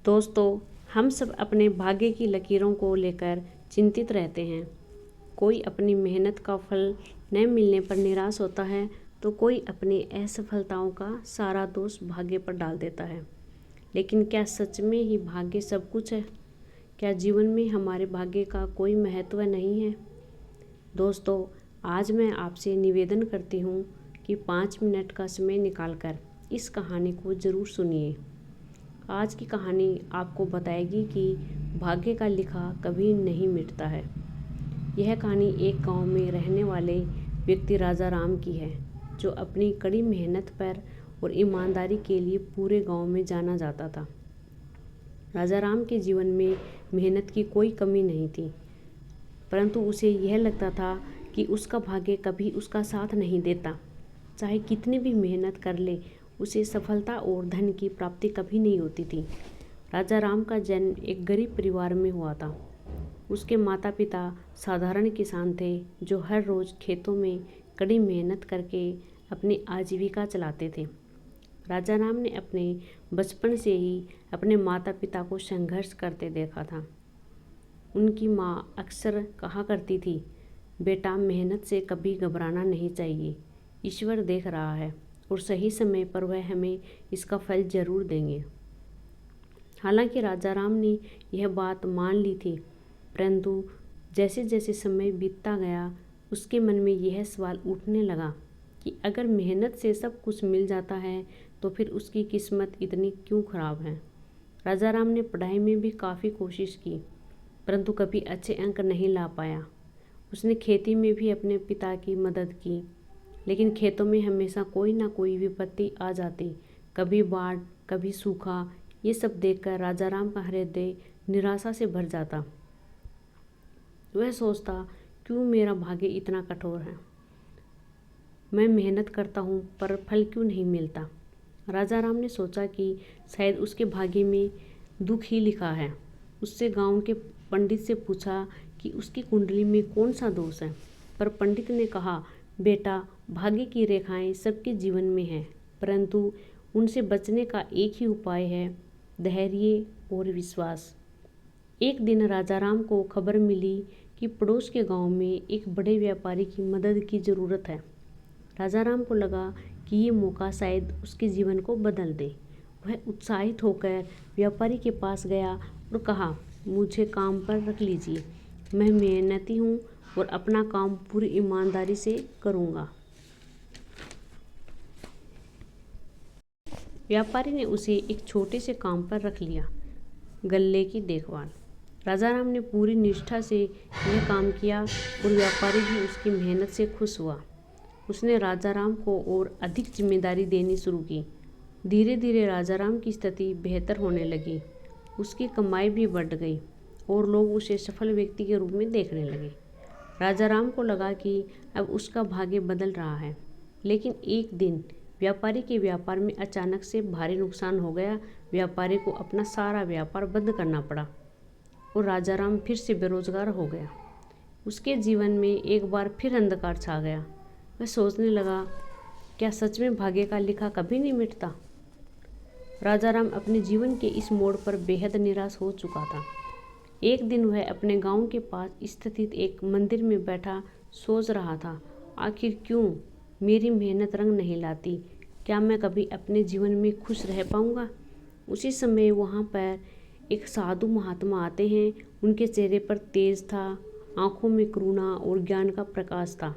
दोस्तों, हम सब अपने भाग्य की लकीरों को लेकर चिंतित रहते हैं। कोई अपनी मेहनत का फल न मिलने पर निराश होता है, तो कोई अपनी असफलताओं का सारा दोष भाग्य पर डाल देता है। लेकिन क्या सच में ही भाग्य सब कुछ है? क्या जीवन में हमारे भाग्य का कोई महत्व नहीं है? दोस्तों, आज मैं आपसे निवेदन करती हूँ कि 5 मिनट का समय निकालकर इस कहानी को ज़रूर सुनिए। आज की कहानी आपको बताएगी कि भाग्य का लिखा कभी नहीं मिटता है। यह कहानी एक गांव में रहने वाले व्यक्ति राजा राम की है, जो अपनी कड़ी मेहनत पर और ईमानदारी के लिए पूरे गांव में जाना जाता था। राजा राम के जीवन में मेहनत की कोई कमी नहीं थी, परंतु उसे यह लगता था कि उसका भाग्य कभी उसका साथ नहीं देता। चाहे कितनी भी मेहनत कर ले, उसे सफलता और धन की प्राप्ति कभी नहीं होती थी। राजा राम का जन्म एक गरीब परिवार में हुआ था। उसके माता पिता साधारण किसान थे, जो हर रोज़ खेतों में कड़ी मेहनत करके अपनी आजीविका चलाते थे। राजा राम ने अपने बचपन से ही अपने माता पिता को संघर्ष करते देखा था। उनकी माँ अक्सर कहा करती थी, बेटा, मेहनत से कभी घबराना नहीं चाहिए। ईश्वर देख रहा है और सही समय पर वह हमें इसका फल जरूर देंगे। हालांकि राजा राम ने यह बात मान ली थी, परंतु जैसे जैसे समय बीतता गया, उसके मन में यह सवाल उठने लगा कि अगर मेहनत से सब कुछ मिल जाता है, तो फिर उसकी किस्मत इतनी क्यों खराब है। राजा राम ने पढ़ाई में भी काफ़ी कोशिश की, परंतु कभी अच्छे अंक नहीं ला पाया। उसने खेती में भी अपने पिता की मदद की, लेकिन खेतों में हमेशा कोई ना कोई विपत्ति आ जाती, कभी बाढ़, कभी सूखा। ये सब देखकर राजा राम का हृदय निराशा से भर जाता। वह सोचता, क्यों मेरा भाग्य इतना कठोर है। मैं मेहनत करता हूँ, पर फल क्यों नहीं मिलता। राजा राम ने सोचा कि शायद उसके भाग्य में दुख ही लिखा है। उससे गांव के पंडित से पूछा कि उसकी कुंडली में कौन सा दोष है। पर पंडित ने कहा, बेटा, भाग्य की रेखाएं सबके जीवन में हैं, परंतु उनसे बचने का एक ही उपाय है, धैर्य और विश्वास। एक दिन राजा राम को खबर मिली कि पड़ोस के गांव में एक बड़े व्यापारी की मदद की ज़रूरत है। राजा राम को लगा कि ये मौका शायद उसके जीवन को बदल दे। वह उत्साहित होकर व्यापारी के पास गया और कहा, मुझे काम पर रख लीजिए। मैं मेहनती हूँ और अपना काम पूरी ईमानदारी से करूँगा। व्यापारी ने उसे एक छोटे से काम पर रख लिया, गल्ले की देखभाल। राजा राम ने पूरी निष्ठा से यह काम किया और व्यापारी भी उसकी मेहनत से खुश हुआ। उसने राजा राम को और अधिक जिम्मेदारी देनी शुरू की। धीरे धीरे राजा राम की स्थिति बेहतर होने लगी। उसकी कमाई भी बढ़ गई और लोग उसे सफल व्यक्ति के रूप में देखने लगे। राजा राम को लगा कि अब उसका भाग्य बदल रहा है। लेकिन एक दिन व्यापारी के व्यापार में अचानक से भारी नुकसान हो गया। व्यापारी को अपना सारा व्यापार बंद करना पड़ा और राजा राम फिर से बेरोजगार हो गया। उसके जीवन में एक बार फिर अंधकार छा गया। वह सोचने लगा, क्या सच में भाग्य का लिखा कभी नहीं मिटता। राजा राम अपने जीवन के इस मोड़ पर बेहद निराश हो चुका था। एक दिन वह अपने गांव के पास स्थित एक मंदिर में बैठा सोच रहा था, आखिर क्यों मेरी मेहनत रंग नहीं लाती। क्या मैं कभी अपने जीवन में खुश रह पाऊंगा। उसी समय वहां पर एक साधु महात्मा आते हैं। उनके चेहरे पर तेज था, आंखों में करुणा और ज्ञान का प्रकाश था।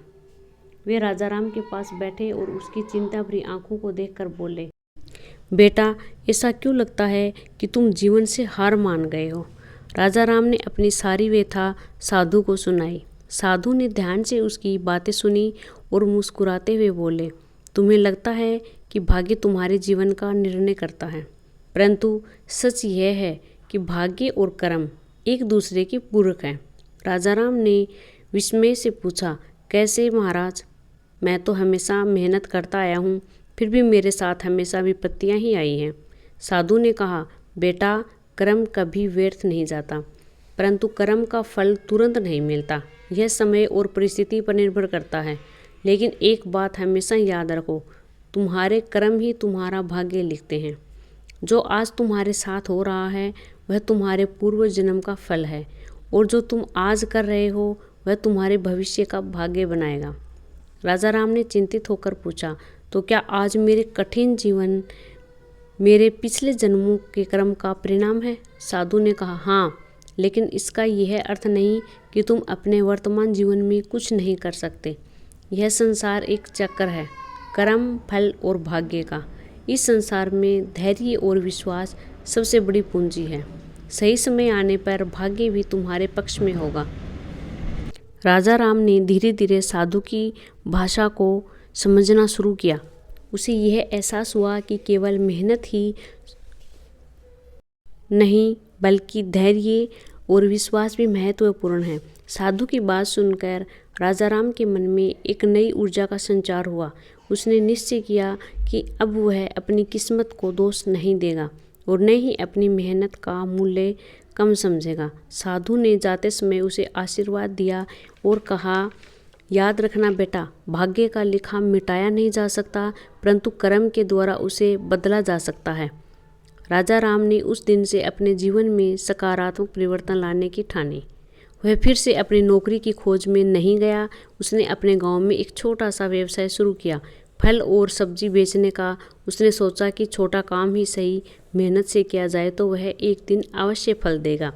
वे राजा राम के पास बैठे और उसकी चिंता भरी आंखों को देखकर बोले, बेटा, ऐसा क्यों लगता है कि तुम जीवन से हार मान गए हो। राजा राम ने अपनी सारी व्यथा साधु को सुनाई। साधु ने ध्यान से उसकी बातें सुनी और मुस्कुराते हुए बोले, तुम्हें लगता है कि भाग्य तुम्हारे जीवन का निर्णय करता है, परंतु सच यह है कि भाग्य और कर्म एक दूसरे के पूरक हैं। राजा राम ने विस्मय से पूछा, कैसे महाराज। मैं तो हमेशा मेहनत करता आया हूँ, फिर भी मेरे साथ हमेशा विपत्तियाँ ही आई हैं। साधु ने कहा, बेटा, कर्म कभी व्यर्थ नहीं जाता, परंतु कर्म का फल तुरंत नहीं मिलता। यह समय और परिस्थिति पर निर्भर करता है। लेकिन एक बात हमेशा याद रखो, तुम्हारे कर्म ही तुम्हारा भाग्य लिखते हैं। जो आज तुम्हारे साथ हो रहा है वह तुम्हारे पूर्व जन्म का फल है, और जो तुम आज कर रहे हो वह तुम्हारे भविष्य का भाग्य बनाएगा। राजा राम ने चिंतित होकर पूछा, तो क्या आज मेरे कठिन जीवन मेरे पिछले जन्मों के कर्म का परिणाम है? साधु ने कहा, हाँ, लेकिन इसका यह अर्थ नहीं कि तुम अपने वर्तमान जीवन में कुछ नहीं कर सकते। यह संसार एक चक्र है, कर्म, फल और भाग्य का। इस संसार में धैर्य और विश्वास सबसे बड़ी पूंजी है। सही समय आने पर भाग्य भी तुम्हारे पक्ष में होगा। राजा राम ने धीरे धीरे साधु की भाषा को समझना शुरू किया। उसे यह एहसास हुआ कि केवल मेहनत ही नहीं बल्कि धैर्य और विश्वास भी महत्वपूर्ण है। साधु की बात सुनकर राजा राम के मन में एक नई ऊर्जा का संचार हुआ। उसने निश्चय किया कि अब वह अपनी किस्मत को दोष नहीं देगा और न ही अपनी मेहनत का मूल्य कम समझेगा। साधु ने जाते समय उसे आशीर्वाद दिया और कहा, याद रखना बेटा, भाग्य का लिखा मिटाया नहीं जा सकता, परंतु कर्म के द्वारा उसे बदला जा सकता है। राजा राम ने उस दिन से अपने जीवन में सकारात्मक परिवर्तन लाने की ठानी। वह फिर से अपनी नौकरी की खोज में नहीं गया। उसने अपने गांव में एक छोटा सा व्यवसाय शुरू किया, फल और सब्जी बेचने का। उसने सोचा कि छोटा काम ही सही, मेहनत से किया जाए तो वह एक दिन अवश्य फल देगा।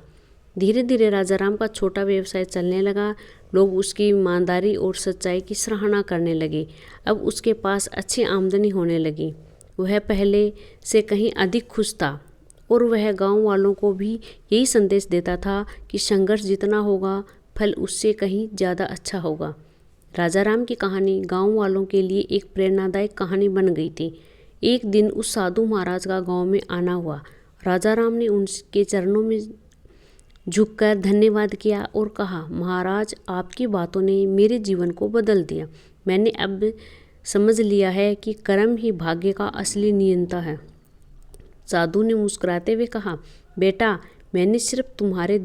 धीरे धीरे राजा राम का छोटा व्यवसाय चलने लगा। लोग उसकी ईमानदारी और सच्चाई की सराहना करने लगे। अब उसके पास अच्छी आमदनी होने लगी। वह पहले से कहीं अधिक खुश था और वह गांव वालों को भी यही संदेश देता था कि संघर्ष जितना होगा, फल उससे कहीं ज़्यादा अच्छा होगा। राजा राम की कहानी गांव वालों के लिए एक प्रेरणादायक कहानी बन गई थी। एक दिन उस साधु महाराज का गांव में आना हुआ। राजा राम ने उनके चरणों में झुककर धन्यवाद किया और कहा, महाराज, आपकी बातों ने मेरे जीवन को बदल दिया। मैंने अब समझ लिया है कि कर्म ही भाग्य का असली नियंता है। साधु ने मुस्कुराते हुए कहा, बेटा, मैंने सिर्फ तुम्हें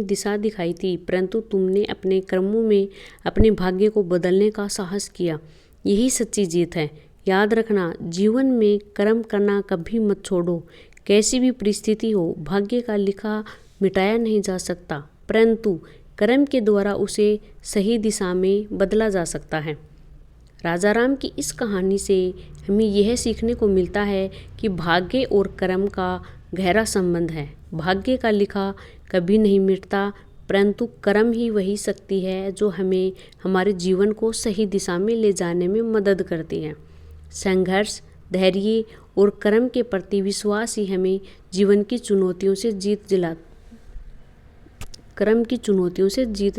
दिशा दिखाई थी, परंतु तुमने अपने कर्मों में अपने भाग्य को बदलने का साहस किया। यही सच्ची जीत है। याद रखना, जीवन में कर्म करना कभी मत छोड़ो। कैसी भी परिस्थिति हो, भाग्य का लिखा मिटाया नहीं जा सकता, परंतु कर्म के द्वारा उसे सही दिशा में बदला जा सकता है। राजा राम की इस कहानी से हमें यह सीखने को मिलता है कि भाग्य और कर्म का गहरा संबंध है। भाग्य का लिखा कभी नहीं मिटता, परंतु कर्म ही वही शक्ति है जो हमें हमारे जीवन को सही दिशा में ले जाने में मदद करती है। संघर्ष, धैर्य और कर्म के प्रति विश्वास ही हमें जीवन की चुनौतियों से जीत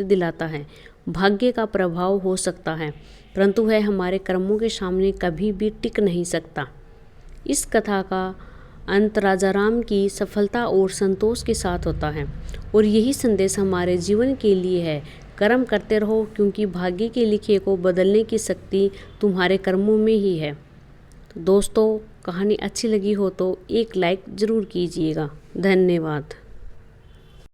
दिलाता है। भाग्य का प्रभाव हो सकता है, परंतु वह हमारे कर्मों के सामने कभी भी टिक नहीं सकता। इस कथा का अंत राजा राम की सफलता और संतोष के साथ होता है और यही संदेश हमारे जीवन के लिए है। कर्म करते रहो, क्योंकि भाग्य के लिखे को बदलने की शक्ति तुम्हारे कर्मों में ही है। तो दोस्तों, कहानी अच्छी लगी हो तो एक लाइक ज़रूर कीजिएगा। धन्यवाद।